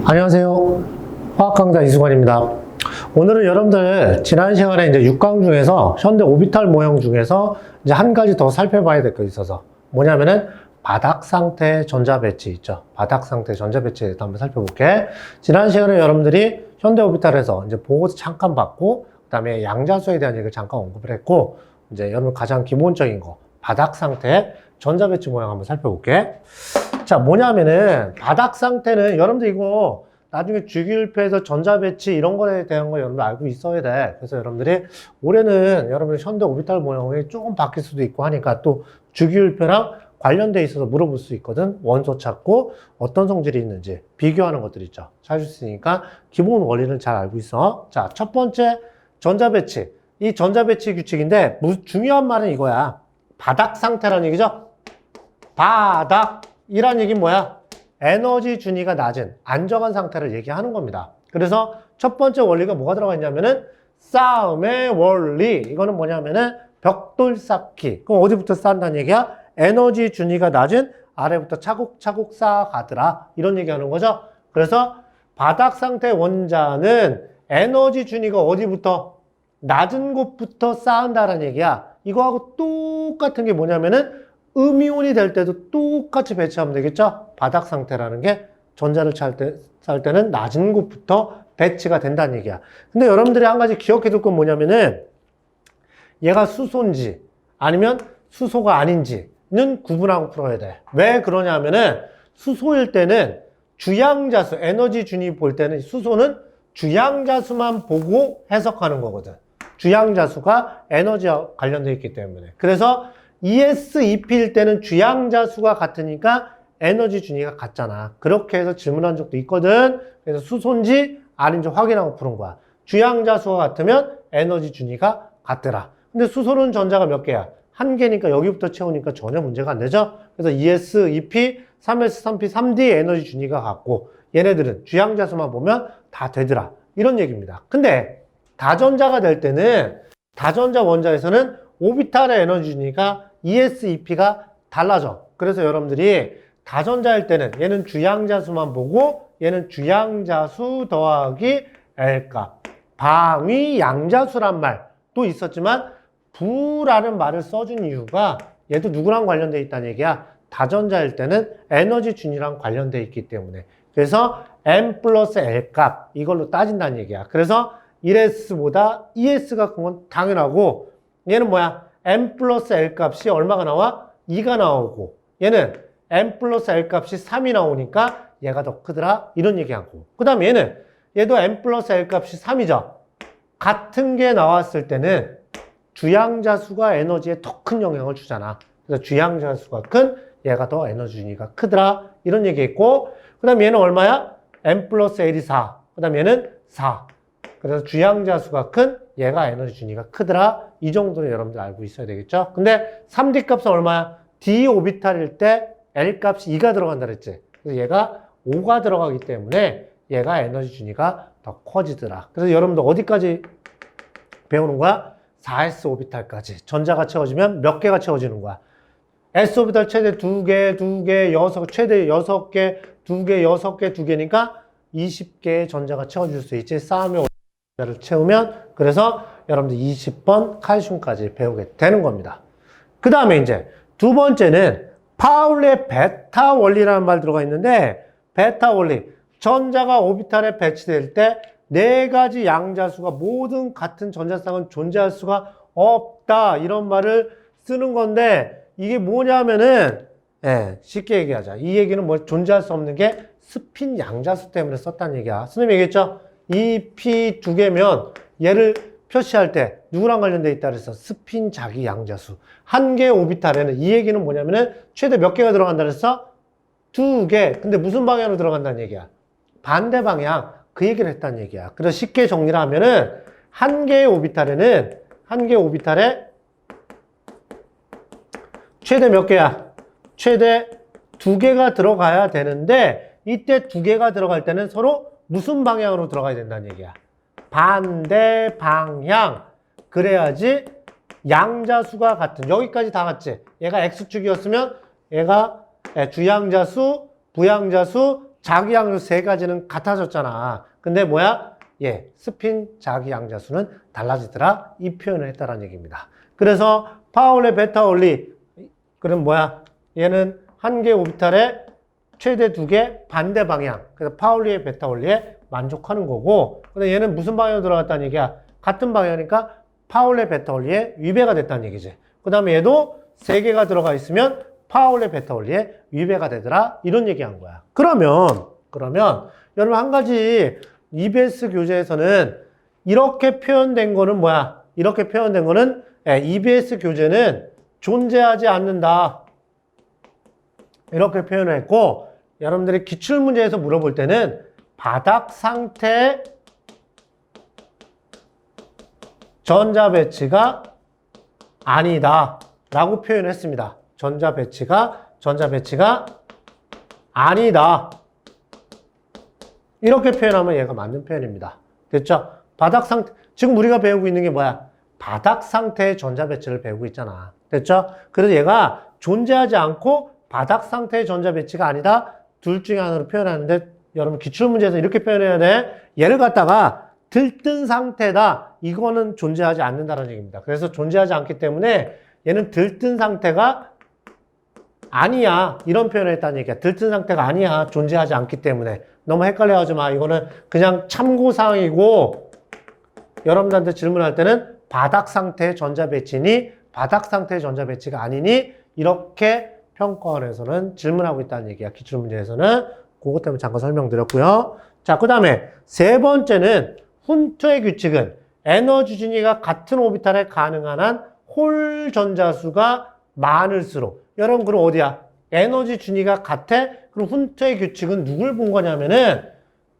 안녕하세요. 화학강사 이수관입니다. 오늘은 여러분들 지난 시간에 이제 6강 중에서 현대 오비탈 모형 중에서 이제 한 가지 더 살펴봐야 될 거 있어서 뭐냐면은 바닥 상태 전자 배치 있죠. 바닥 상태 전자 배치에 대해서 한번 살펴볼게. 지난 시간에 여러분들이 현대 오비탈에서 이제 보고서 잠깐 봤고, 그 다음에 양자수에 대한 얘기를 잠깐 언급을 했고, 이제 여러분 가장 기본적인 거 바닥 상태 전자 배치 모형 한번 살펴볼게. 자, 뭐냐면은 바닥 상태는 여러분들 이거 나중에 주기율표에서 전자 배치 이런 거에 대한 거 여러분들 알고 있어야 돼. 그래서 여러분들이 올해는 여러분들 현대 오비탈 모형이 조금 바뀔 수도 있고 하니까 또 주기율표랑 관련돼 있어서 물어볼 수 있거든. 원소 찾고 어떤 성질이 있는지 비교하는 것들 있죠. 찾을 수 있으니까 기본 원리는 잘 알고 있어. 자, 첫 번째 전자 배치. 이 전자 배치 규칙인데 중요한 말은 이거야. 바닥 상태라는 얘기죠. 바닥이란 얘기는 뭐야? 에너지 준위가 낮은 안정한 상태를 얘기하는 겁니다. 그래서 첫 번째 원리가 뭐가 들어가 있냐면은 싸움의 원리. 이거는 뭐냐면은 벽돌 쌓기. 그럼 어디부터 쌓는다는 얘기야? 에너지 준위가 낮은 아래부터 차곡차곡 쌓아가더라. 이런 얘기하는 거죠. 그래서 바닥 상태 원자는 에너지 준위가 어디부터? 낮은 곳부터 쌓은다는 얘기야. 이거하고 똑같은 게 뭐냐면은 음이온이 될 때도 똑같이 배치하면 되겠죠? 바닥 상태라는 게 전자를 찰 때는 낮은 곳부터 배치가 된다는 얘기야. 근데 여러분들이 한 가지 기억해 둘 건 뭐냐면은 얘가 수소인지 아니면 수소가 아닌지는 구분하고 풀어야 돼. 왜 그러냐면은 수소일 때는 주양자수, 에너지 준위 볼 때는 수소는 주양자수만 보고 해석하는 거거든. 주양자수가 에너지와 관련되어 있기 때문에. 그래서 ES2P일 때는 주양자수가 같으니까 에너지 준위가 같잖아. 그렇게 해서 질문한 적도 있거든. 그래서 수소인지 아닌지 확인하고 푸는 거야. 주양자수가 같으면 에너지 준위가 같더라. 근데 수소는 전자가 몇 개야? 한 개니까 여기부터 채우니까 전혀 문제가 안 되죠. 그래서 ES2P, 3S, 3P, 3D 에너지 준위가 같고 얘네들은 주양자수만 보면 다 되더라. 이런 얘기입니다. 근데 다전자가 될 때는 다전자 원자에서는 오비탈의 에너지 준위가 ES2P가 달라져. 그래서 여러분들이 다전자일 때는 얘는 주양자수만 보고 얘는 주양자수 더하기 L값. 방위 양자수란 말도 있었지만 부라는 말을 써준 이유가 얘도 누구랑 관련되어 있다는 얘기야? 다전자일 때는 에너지 준위랑 관련되어 있기 때문에. 그래서 M 플러스 L값 이걸로 따진다는 얘기야. 그래서 1S보다 2S가 큰 건 당연하고 얘는 뭐야? M 플러스 L 값이 얼마가 나와? 2가 나오고 얘는 M 플러스 L 값이 3이 나오니까 얘가 더 크더라 이런 얘기하고 그 다음에 얘도 M 플러스 L 값이 3이죠. 같은 게 나왔을 때는 주양자수가 에너지에 더 큰 영향을 주잖아. 그래서 주양자수가 큰 얘가 더 에너지 준위가 크더라 이런 얘기했고 그 다음에 얘는 얼마야? M 플러스 L이 4. 그 다음에 얘는 4. 그래서 주양자수가 큰 얘가 에너지 준위가 크더라. 이 정도는 여러분들 알고 있어야 되겠죠? 근데 3D 값은 얼마야? D 오비탈일 때 L 값이 2가 들어간다 그랬지? 그래서 얘가 5가 들어가기 때문에 얘가 에너지 준위가 더 커지더라. 그래서 여러분들 어디까지 배우는 거야? 4S 오비탈까지. 전자가 채워지면 몇 개가 채워지는 거야? S 오비탈 최대 2개, 2개, 6개, 최대 6개, 2개, 6개, 2개니까 20개의 전자가 채워질 수 있지. 싸움의 를 채우면 그래서 여러분들 20번 칼슘까지 배우게 되는 겁니다. 그 다음에 이제 두 번째는 파울의 베타 원리라는 말 들어가 있는데 베타 원리 전자가 오비탈에 배치될 때 네 가지 양자수가 모든 같은 전자쌍은 존재할 수가 없다 이런 말을 쓰는 건데 이게 뭐냐면은 쉽게 얘기하자. 이 얘기는 뭐 존재할 수 없는 게 스핀 양자수 때문에 썼다는 얘기야. 선생님이 얘기했죠? 이 P 두 개면 얘를 표시할 때 누구랑 관련돼 있다 그랬어? 스핀 자기 양자수. 한 개의 오비탈에는 이 얘기는 뭐냐면은 최대 몇 개가 들어간다 그랬어? 2개. 근데 무슨 방향으로 들어간다는 얘기야? 반대 방향. 그 얘기를 했다는 얘기야. 그래서 쉽게 정리를 하면은 한 개의 오비탈에 최대 몇 개야? 최대 2개가 들어가야 되는데 이때 2개가 들어갈 때는 서로 무슨 방향으로 들어가야 된다는 얘기야? 반대 방향. 그래야지 양자수가 같은 여기까지 다 같지? 얘가 X축이었으면 얘가 주양자수, 부양자수, 자기 양자수 세 가지는 같아졌잖아. 근데 뭐야? 예, 스핀 자기 양자수는 달라지더라. 이 표현을 했다라는 얘기입니다. 그래서 파울의 베타 원리, 그럼 뭐야? 얘는 한 개 오비탈에 최대 두 개 반대 방향. 그래서 파울리의 베타 원리에 만족하는 거고, 근데 얘는 무슨 방향으로 들어갔다는 얘기야? 같은 방향이니까 파울의 베타 원리에 위배가 됐다는 얘기지. 그 다음에 얘도 세 개가 들어가 있으면 파울의 베타 원리에 위배가 되더라. 이런 얘기한 거야. 그러면 여러분 한 가지 EBS 교재에서는 이렇게 표현된 거는 뭐야? 이렇게 표현된 거는 EBS 교재는 존재하지 않는다. 이렇게 표현을 했고, 여러분들이 기출문제에서 물어볼 때는 바닥 상태 전자 배치가 아니다 라고 표현을 했습니다. 전자 배치가 아니다. 이렇게 표현하면 얘가 맞는 표현입니다. 됐죠? 바닥 상태, 지금 우리가 배우고 있는 게 뭐야? 바닥 상태의 전자 배치를 배우고 있잖아. 됐죠? 그래서 얘가 존재하지 않고 바닥 상태의 전자 배치가 아니다. 둘 중에 하나로 표현하는데, 여러분 기출문제에서 이렇게 표현해야 돼. 얘를 갖다가 들뜬 상태다. 이거는 존재하지 않는다는 얘기입니다. 그래서 존재하지 않기 때문에 얘는 들뜬 상태가 아니야. 이런 표현을 했다는 얘기야. 들뜬 상태가 아니야. 존재하지 않기 때문에. 너무 헷갈려 하지 마. 이거는 그냥 참고사항이고, 여러분들한테 질문할 때는 바닥 상태의 전자 배치니, 바닥 상태의 전자 배치가 아니니, 이렇게 평가원에서는 질문하고 있다는 얘기야. 기출문제에서는. 그것 때문에 잠깐 설명드렸고요. 자, 그 다음에 세 번째는 훈트의 규칙은 에너지 준위가 같은 오비탈에 가능한 한 홀 전자수가 많을수록. 여러분, 그럼 어디야? 에너지 준위가 같아? 그럼 훈트의 규칙은 누굴 본 거냐면은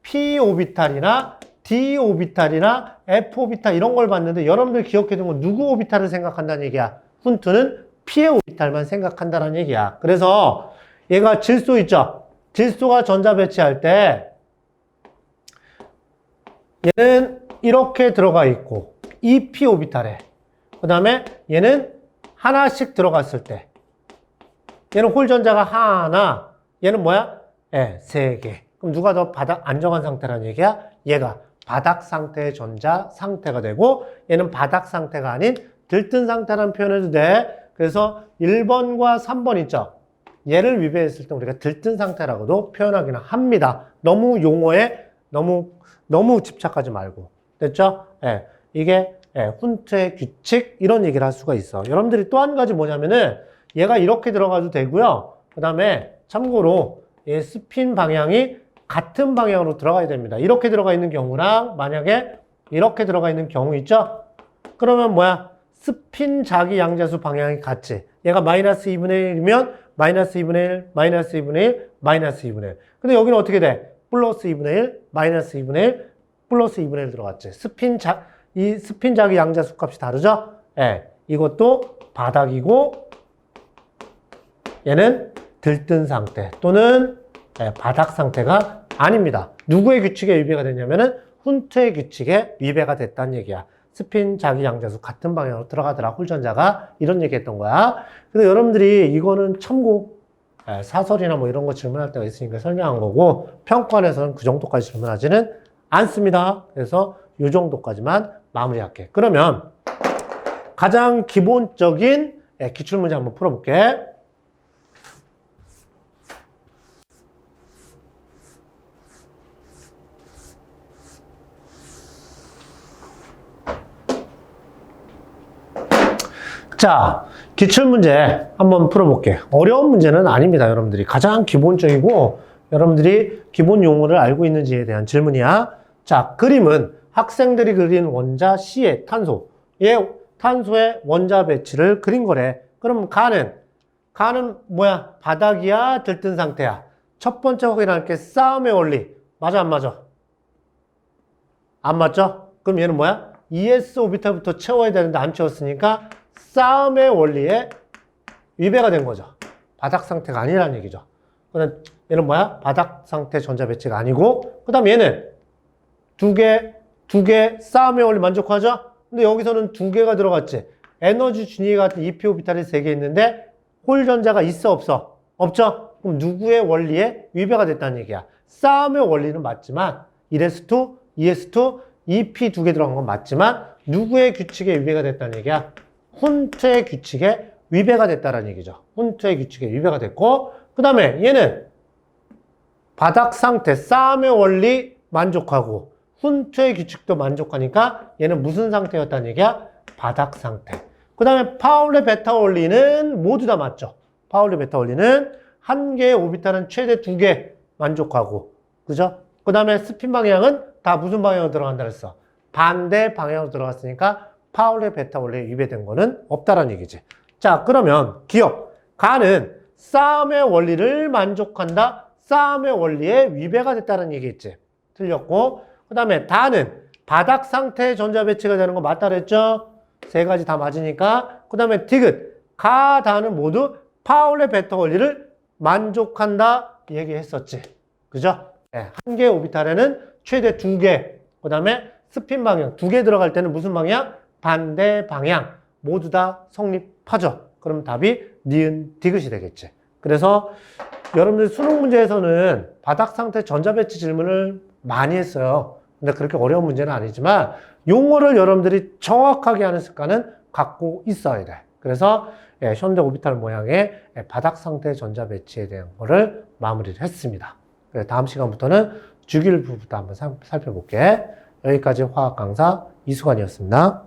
p 오비탈이나 d 오비탈이나 f 오비탈 이런 걸 봤는데, 여러분들 기억해 둔 건 누구 오비탈을 생각한다는 얘기야? 훈트는 p의 오비탈만 생각한다는 얘기야. 그래서 얘가 질소 있죠? 질소가 전자 배치할 때 얘는 이렇게 들어가 있고 이 p 오비탈에, 그 다음에 얘는 하나씩 들어갔을 때 얘는 홀 전자가 하나, 얘는 뭐야? 세 개. 그럼 누가 더 바닥 안정한 상태라는 얘기야? 얘가 바닥 상태의 전자 상태가 되고, 얘는 바닥 상태가 아닌 들뜬 상태라는 표현해도 돼. 그래서 1번과 3번 있죠? 얘를 위배했을 때 우리가 들뜬 상태라고도 표현하기는 합니다. 너무 용어에 너무 집착하지 말고. 됐죠? 이게 훈트의 규칙, 이런 얘기를 할 수가 있어. 여러분들이 또 한 가지 뭐냐면은 얘가 이렇게 들어가도 되고요. 그 다음에 참고로 얘 스핀 방향이 같은 방향으로 들어가야 됩니다. 이렇게 들어가 있는 경우랑 만약에 이렇게 들어가 있는 경우 있죠? 그러면 뭐야? 스핀 자기 양자수 방향이 같지. 얘가 마이너스 2분의 1이면 마이너스 2분의 1, 마이너스 2분의 1, 마이너스 2분의 1. 근데 여기는 어떻게 돼? 플러스 2분의 1, 마이너스 2분의 1, 플러스 2분의 1 들어갔지. 이 스핀 자기 양자수 값이 다르죠? 이것도 바닥이고, 얘는 들뜬 상태 또는 바닥 상태가 아닙니다. 누구의 규칙에 위배가 됐냐면은 훈트의 규칙에 위배가 됐다는 얘기야. 스핀 자기 양자수 같은 방향으로 들어가더라. 홀전자가. 이런 얘기 했던 거야. 그래서 여러분들이 이거는 참고 사설이나 뭐 이런 거 질문할 때가 있으니까 설명한 거고, 평가원에서는 그 정도까지 질문하지는 않습니다. 그래서 이 정도까지만 마무리할게. 그러면 가장 기본적인 기출문제 한번 풀어볼게. 자, 기출문제 한번 풀어볼게. 어려운 문제는 아닙니다, 여러분들이. 가장 기본적이고 여러분들이 기본 용어를 알고 있는지에 대한 질문이야. 자, 그림은 학생들이 그린 원자 C의 탄소, 얘 탄소의 원자 배치를 그린 거래. 그럼 가는 뭐야? 바닥이야? 들뜬 상태야? 첫 번째 확인할 게 싸움의 원리. 맞아, 안 맞아? 안 맞죠? 그럼 얘는 뭐야? ES 오비탈부터 채워야 되는데 안 채웠으니까 싸움의 원리에 위배가 된 거죠. 바닥 상태가 아니라는 얘기죠. 그럼 얘는 뭐야? 바닥 상태 전자 배치가 아니고, 그 다음 얘는 두 개 싸움의 원리 만족하죠? 근데 여기서는 두 개가 들어갔지. 에너지 준위 같은 2p 오비탈이 3개 있는데 홀 전자가 있어, 없어? 없죠? 그럼 누구의 원리에 위배가 됐다는 얘기야? 싸움의 원리는 맞지만 1s2, 2s2, 2p 두 개 들어간 건 맞지만 누구의 규칙에 위배가 됐다는 얘기야? 훈트의 규칙에 위배가 됐다는 얘기죠. 훈트의 규칙에 위배가 됐고 그 다음에 얘는 바닥 상태, 싸움의 원리 만족하고 훈트의 규칙도 만족하니까 얘는 무슨 상태였다는 얘기야? 바닥 상태. 그 다음에 파울레 베타 원리는 모두 다 맞죠. 파울레 베타 원리는 한 개의 오비탈은 최대 2개 만족하고 그죠? 그 다음에 스핀 방향은 다 무슨 방향으로 들어간다 그랬어? 반대 방향으로 들어갔으니까 파울레 베타 원리에 위배된 거는 없다라는 얘기지. 자, 그러면 기억. 가는 싸움의 원리를 만족한다. 싸움의 원리에 위배가 됐다는 얘기겠지. 틀렸고. 그 다음에 다는 바닥 상태의 전자 배치가 되는 거 맞다 그랬죠? 세 가지 다 맞으니까. 그 다음에 디귿. 가, 다는 모두 파울레 베타 원리를 만족한다 얘기했었지. 그죠? 네, 한 개의 오비탈에는 최대 2개. 그 다음에 스핀 방향 2개 들어갈 때는 무슨 방향? 반대 방향. 모두 다 성립하죠. 그럼 답이 니은 디귿이 되겠지. 그래서 여러분들 수능 문제에서는 바닥 상태 전자 배치 질문을 많이 했어요. 근데 그렇게 어려운 문제는 아니지만 용어를 여러분들이 정확하게 하는 습관은 갖고 있어야 돼. 그래서 현대 오비탈 모양의 바닥 상태 전자 배치에 대한 거를 마무리를 했습니다. 다음 시간부터는 주기율부부터 한번 살펴볼게. 여기까지 화학 강사 이수관이었습니다.